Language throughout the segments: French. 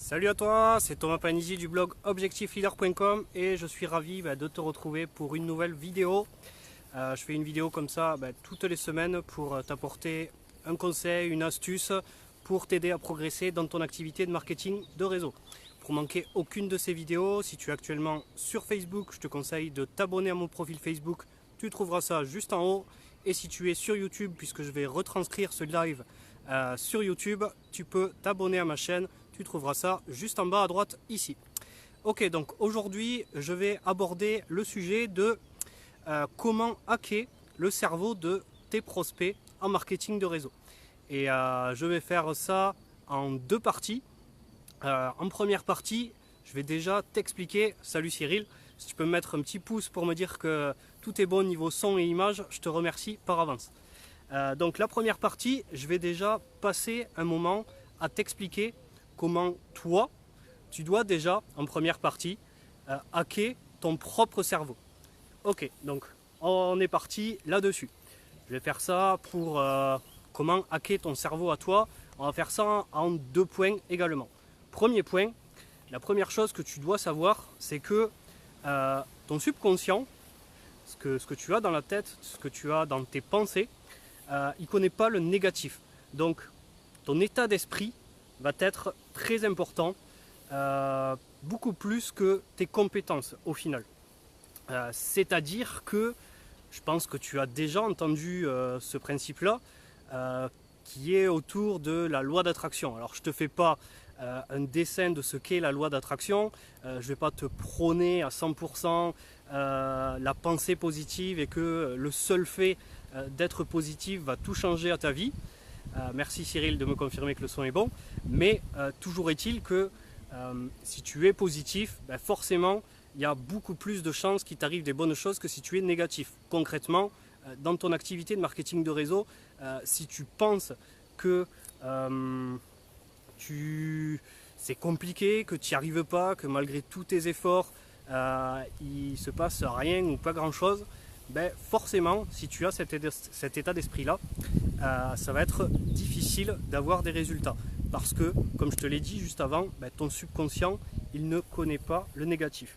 Salut à toi, c'est Thomas Panisi du blog objectifleader.com et je suis ravi de te retrouver pour une nouvelle vidéo. Je fais une vidéo comme ça toutes les semaines pour t'apporter un conseil, une astuce pour t'aider à progresser dans ton activité de marketing de réseau. Pour manquer aucune de ces vidéos, si tu es actuellement sur Facebook, je te conseille de t'abonner à mon profil Facebook. Tu trouveras ça juste en haut. Et si tu es sur YouTube, puisque je vais retranscrire ce live sur YouTube, tu peux t'abonner à ma chaîne. Tu trouveras ça juste en bas à droite ici. Ok, donc aujourd'hui, je vais aborder le sujet de comment hacker le cerveau de tes prospects en marketing de réseau. Et je vais faire ça en deux parties. En première partie, je vais déjà t'expliquer. Salut Cyril, si tu peux me mettre un petit pouce pour me dire que tout est bon niveau son et image, je te remercie par avance. Donc la première partie, je vais déjà passer un moment à t'expliquer comment toi, tu dois déjà, en première partie, hacker ton propre cerveau. Ok, donc on est parti là-dessus. Je vais faire ça pour comment hacker ton cerveau à toi. On va faire ça en deux points également. Premier point, la première chose que tu dois savoir, c'est que ton subconscient, ce que tu as dans la tête, ce que tu as dans tes pensées, il ne connaît pas le négatif. Donc ton état d'esprit va être très important, beaucoup plus que tes compétences au final. C'est-à-dire que je pense que tu as déjà entendu ce principe-là, qui est autour de la loi d'attraction. Alors je ne te fais pas un dessin de ce qu'est la loi d'attraction, je ne vais pas te prôner à 100% la pensée positive et que le seul fait d'être positif va tout changer à ta vie. Merci Cyril de me confirmer que le son est bon, mais toujours est-il que si tu es positif, forcément il y a beaucoup plus de chances qu'il t'arrive des bonnes choses que si tu es négatif. Concrètement, dans ton activité de marketing de réseau, si tu penses que c'est compliqué, que tu n'y arrives pas, que malgré tous tes efforts, il ne se passe rien ou pas grand-chose, forcément, si tu as cet état d'esprit-là, ça va être difficile d'avoir des résultats. Parce que, comme je te l'ai dit juste avant, ton subconscient, il ne connaît pas le négatif.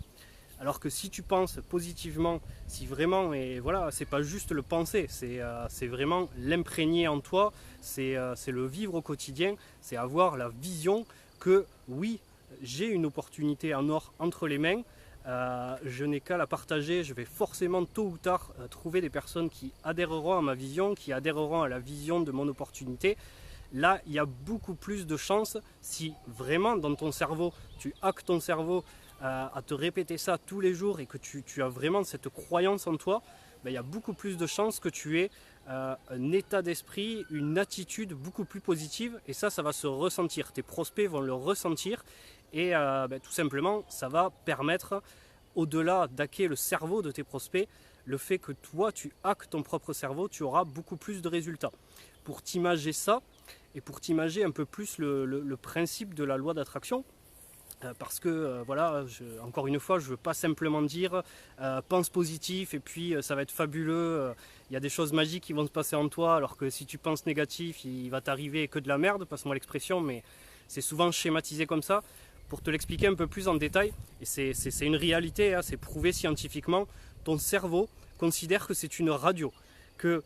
Alors que si tu penses positivement, si vraiment, et voilà, c'est pas juste le penser, c'est vraiment l'imprégner en toi, c'est le vivre au quotidien, c'est avoir la vision que oui, j'ai une opportunité en or entre les mains, je n'ai qu'à la partager, je vais forcément tôt ou tard trouver des personnes qui adhéreront à ma vision, qui adhéreront à la vision de mon opportunité. Là, il y a beaucoup plus de chances, si vraiment dans ton cerveau, tu hackes ton cerveau à te répéter ça tous les jours et que tu as vraiment cette croyance en toi, il y a beaucoup plus de chances que tu aies un état d'esprit, une attitude beaucoup plus positive et ça va se ressentir. Tes prospects vont le ressentir et tout simplement, ça va permettre, au-delà d'hacker le cerveau de tes prospects, le fait que toi, tu hackes ton propre cerveau, tu auras beaucoup plus de résultats. Pour t'imager ça et pour t'imager un peu plus le principe de la loi d'attraction, parce que voilà, encore une fois, je ne veux pas simplement dire pense positif et puis ça va être fabuleux, il y a des choses magiques qui vont se passer en toi, alors que si tu penses négatif, il va t'arriver que de la merde, passe-moi l'expression, mais c'est souvent schématisé comme ça. Pour te l'expliquer un peu plus en détail, et c'est une réalité, hein, c'est prouvé scientifiquement, ton cerveau considère que c'est une radio, que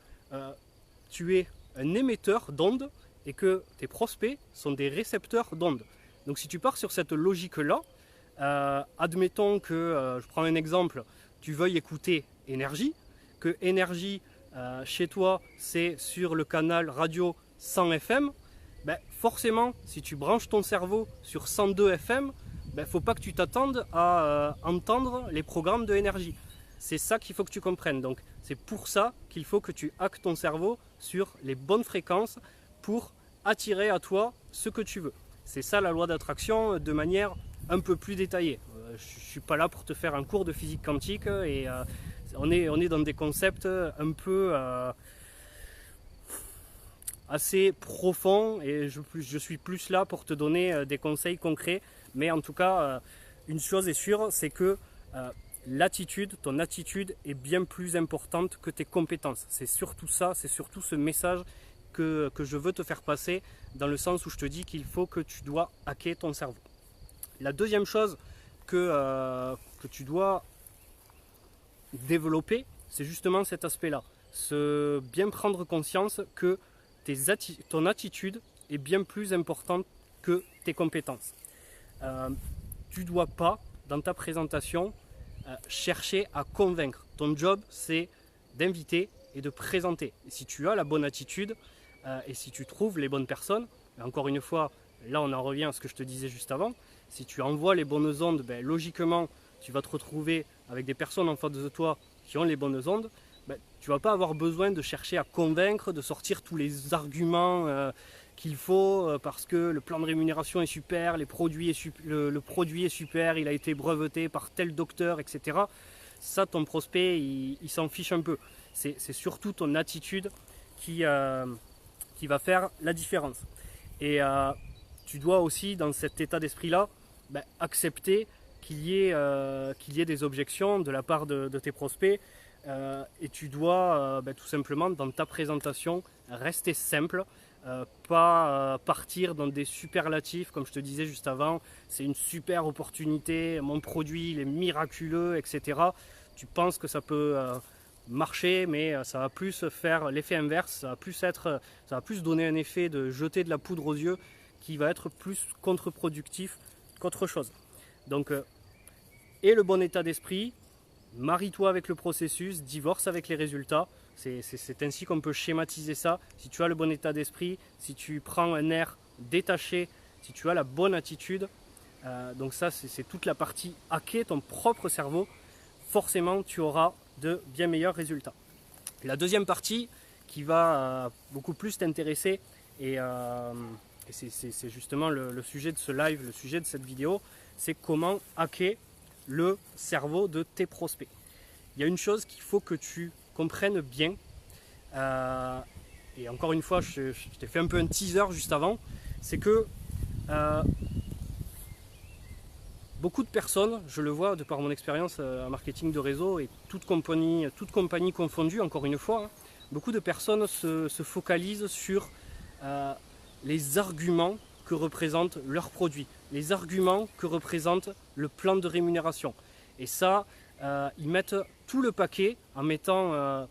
tu es un émetteur d'ondes et que tes prospects sont des récepteurs d'ondes. Donc si tu pars sur cette logique-là, admettons que, je prends un exemple, tu veuilles écouter Énergie, que Énergie chez toi c'est sur le canal radio 100 FM, forcément si tu branches ton cerveau sur 102 FM, il ne faut pas que tu t'attendes à entendre les programmes de Énergie. C'est ça qu'il faut que tu comprennes. Donc c'est pour ça qu'il faut que tu hackes ton cerveau sur les bonnes fréquences pour attirer à toi ce que tu veux. C'est ça la loi d'attraction de manière un peu plus détaillée. Je ne suis pas là pour te faire un cours de physique quantique et on est dans des concepts un peu assez profonds et je suis plus là pour te donner des conseils concrets. Mais en tout cas, une chose est sûre, c'est que ton attitude est bien plus importante que tes compétences. C'est surtout ça, c'est surtout ce message que je veux te faire passer, dans le sens où je te dis qu'il faut que tu dois hacker ton cerveau. La deuxième chose que tu dois développer, c'est justement cet aspect-là. Bien prendre conscience que ton attitude est bien plus importante que tes compétences. Tu ne dois pas, dans ta présentation, chercher à convaincre. Ton job, c'est d'inviter et de présenter. Et si tu as la bonne attitude et si tu trouves les bonnes personnes, encore une fois, là on en revient à ce que je te disais juste avant, si tu envoies les bonnes ondes, logiquement, tu vas te retrouver avec des personnes en face de toi qui ont les bonnes ondes. Tu ne vas pas avoir besoin de chercher à convaincre, de sortir tous les arguments qu'il faut parce que le plan de rémunération est super, le produit est super, il a été breveté par tel docteur, etc. Ça, ton prospect, il s'en fiche un peu. C'est surtout ton attitude qui va faire la différence. Et tu dois aussi, dans cet état d'esprit-là, accepter qu'il y ait des objections de la part de tes prospects. Et tu dois tout simplement, dans ta présentation, rester simple, pas partir dans des superlatifs, comme je te disais juste avant, c'est une super opportunité, mon produit il est miraculeux, etc. Tu penses que ça peut marcher, mais ça va plus faire l'effet inverse, ça va plus donner un effet de jeter de la poudre aux yeux qui va être plus contre-productif qu'autre chose. Donc, et le bon état d'esprit, marie-toi avec le processus, divorce avec les résultats. C'est ainsi qu'on peut schématiser ça. Si tu as le bon état d'esprit, si tu prends un air détaché, si tu as la bonne attitude, donc ça c'est toute la partie hacker ton propre cerveau, forcément tu auras de bien meilleurs résultats. La deuxième partie qui va beaucoup plus t'intéresser, et c'est justement le sujet de ce live, le sujet de cette vidéo, c'est comment hacker le cerveau de tes prospects. Il y a une chose qu'il faut que tu comprennes bien, et encore une fois, je t'ai fait un peu un teaser juste avant, c'est que beaucoup de personnes, je le vois de par mon expérience en marketing de réseau et toute compagnie confondue, encore une fois, hein, beaucoup de personnes se focalisent sur les arguments que représente leur produit, les arguments que représente le plan de rémunération. Et ça, ils mettent tout le paquet en mettant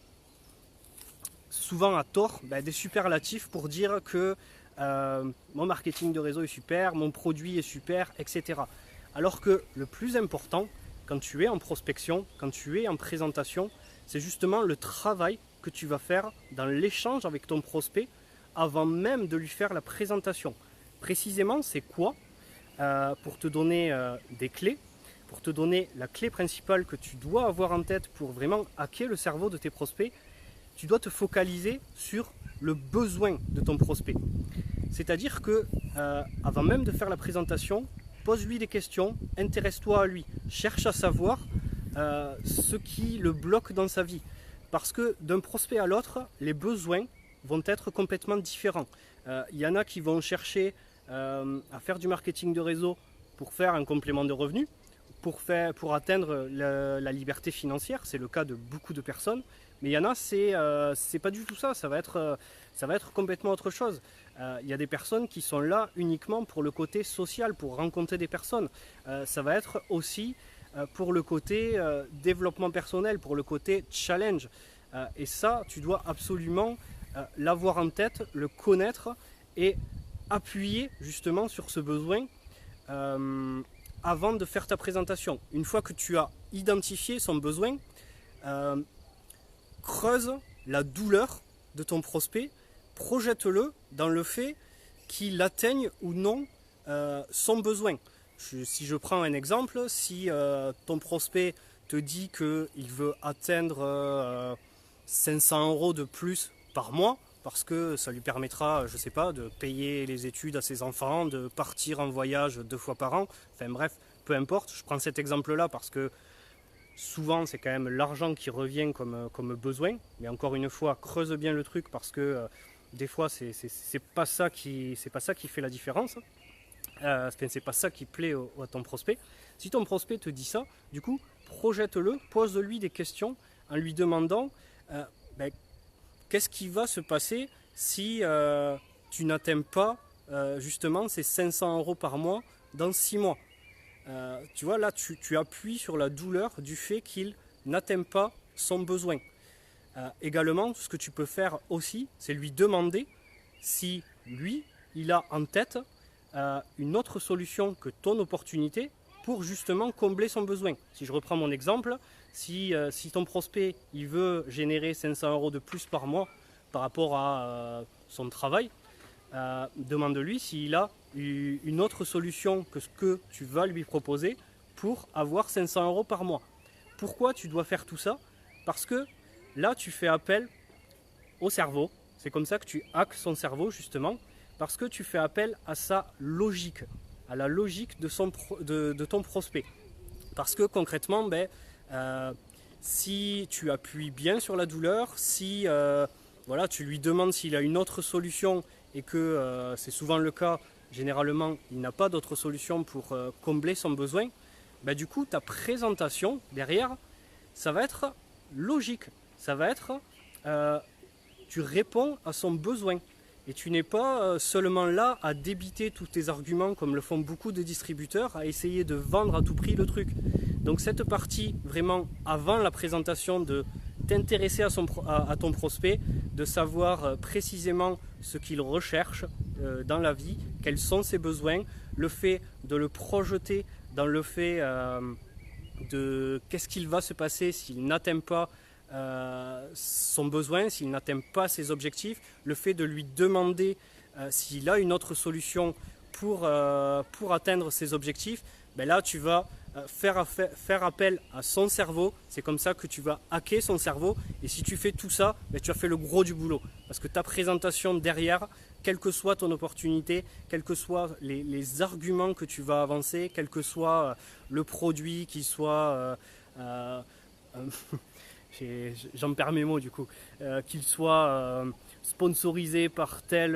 souvent à tort des superlatifs pour dire que mon marketing de réseau est super, mon produit est super, etc. Alors que le plus important, quand tu es en prospection, quand tu es en présentation, c'est justement le travail que tu vas faire dans l'échange avec ton prospect avant même de lui faire la présentation. Précisément, c'est quoi? Pour te donner des clés, pour te donner la clé principale que tu dois avoir en tête pour vraiment hacker le cerveau de tes prospects, tu dois te focaliser sur le besoin de ton prospect. C'est-à-dire que avant même de faire la présentation, pose-lui des questions, intéresse-toi à lui, cherche à savoir ce qui le bloque dans sa vie. Parce que d'un prospect à l'autre, les besoins vont être complètement différents. Il y en a qui vont chercher à faire du marketing de réseau pour faire un complément de revenus, pour atteindre la liberté financière, c'est le cas de beaucoup de personnes. Mais il y en a, c'est pas du tout ça, ça va être complètement autre chose. Il y a des personnes qui sont là uniquement pour le côté social, pour rencontrer des personnes. Ça va être aussi pour le côté développement personnel, pour le côté challenge. Et ça, tu dois absolument l'avoir en tête, le connaître et appuyer justement sur ce besoin avant de faire ta présentation. Une fois que tu as identifié son besoin, creuse la douleur de ton prospect, projette-le dans le fait qu'il atteigne ou non son besoin. Si je prends un exemple, si ton prospect te dit qu'il veut atteindre 500 € de plus par mois, parce que ça lui permettra, je sais pas, de payer les études à ses enfants, de partir en voyage 2 fois par an, enfin bref, peu importe, je prends cet exemple-là parce que souvent c'est quand même l'argent qui revient comme besoin, mais encore une fois, creuse bien le truc parce que des fois c'est pas ça qui fait la différence, c'est pas ça qui plaît à ton prospect. Si ton prospect te dit ça, du coup, projette-le, pose-lui des questions en lui demandant qu'est-ce qui va se passer si tu n'atteins pas justement ces 500 € par mois dans 6 mois. tu vois, là, tu appuies sur la douleur du fait qu'il n'atteint pas son besoin. Également, ce que tu peux faire aussi, c'est lui demander si lui, il a en tête une autre solution que ton opportunité pour justement combler son besoin. Si je reprends mon exemple, si ton prospect il veut générer 500 € de plus par mois par rapport à son travail, demande-lui s'il a une autre solution que ce que tu vas lui proposer pour avoir 500 € par mois. Pourquoi tu dois faire tout ça? Parce que là, tu fais appel au cerveau. C'est comme ça que tu hacks son cerveau, justement, parce que tu fais appel à sa logique, à la logique de ton prospect. Parce que concrètement, si tu appuies bien sur la douleur, si voilà, tu lui demandes s'il a une autre solution et que c'est souvent le cas, généralement, il n'a pas d'autre solution pour combler son besoin, du coup, ta présentation derrière, ça va être logique. Ça va être, tu réponds à son besoin. Et tu n'es pas seulement là à débiter tous tes arguments comme le font beaucoup de distributeurs, à essayer de vendre à tout prix le truc. Donc cette partie vraiment avant la présentation, de t'intéresser à ton prospect, de savoir précisément ce qu'il recherche dans la vie, quels sont ses besoins, le fait de le projeter dans le fait de qu'est-ce qu'il va se passer s'il n'atteint pas son besoin, s'il n'atteint pas ses objectifs, le fait de lui demander s'il a une autre solution pour atteindre ses objectifs, là tu vas faire appel à son cerveau. C'est comme ça que tu vas hacker son cerveau, et si tu fais tout ça, tu as fait le gros du boulot, parce que ta présentation derrière, quelle que soit ton opportunité, quels que soient les arguments que tu vas avancer, quel que soit le produit qui soit j'en perds mes mots du coup, qu'il soit sponsorisé par tel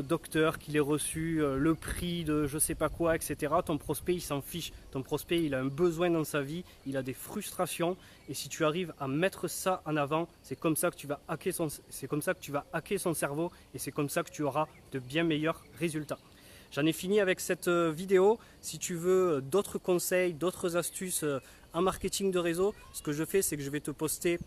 docteur, qu'il ait reçu le prix de je sais pas quoi, etc. Ton prospect il s'en fiche. Ton prospect il a un besoin dans sa vie, il a des frustrations, et si tu arrives à mettre ça en avant, c'est comme ça que tu vas hacker son cerveau, et c'est comme ça que tu auras de bien meilleurs résultats. J'en ai fini avec cette vidéo. Si tu veux d'autres conseils, d'autres astuces en marketing de réseau, ce que je fais, c'est que je vais te poster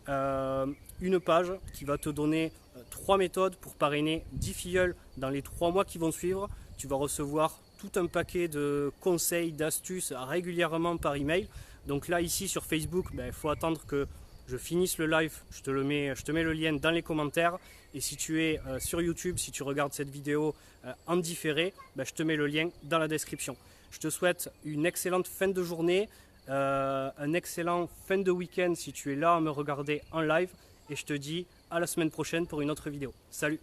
une page qui va te donner 3 méthodes pour parrainer 10 filleuls dans les 3 mois qui vont suivre. Tu vas recevoir tout un paquet de conseils, d'astuces régulièrement par email. Donc là, ici sur Facebook, il faut attendre que je finisse le live, je te mets le lien dans les commentaires. Et si tu es sur YouTube, si tu regardes cette vidéo en différé, je te mets le lien dans la description. Je te souhaite une excellente fin de journée, un excellent fin de week-end si tu es là à me regarder en live. Et je te dis à la semaine prochaine pour une autre vidéo. Salut!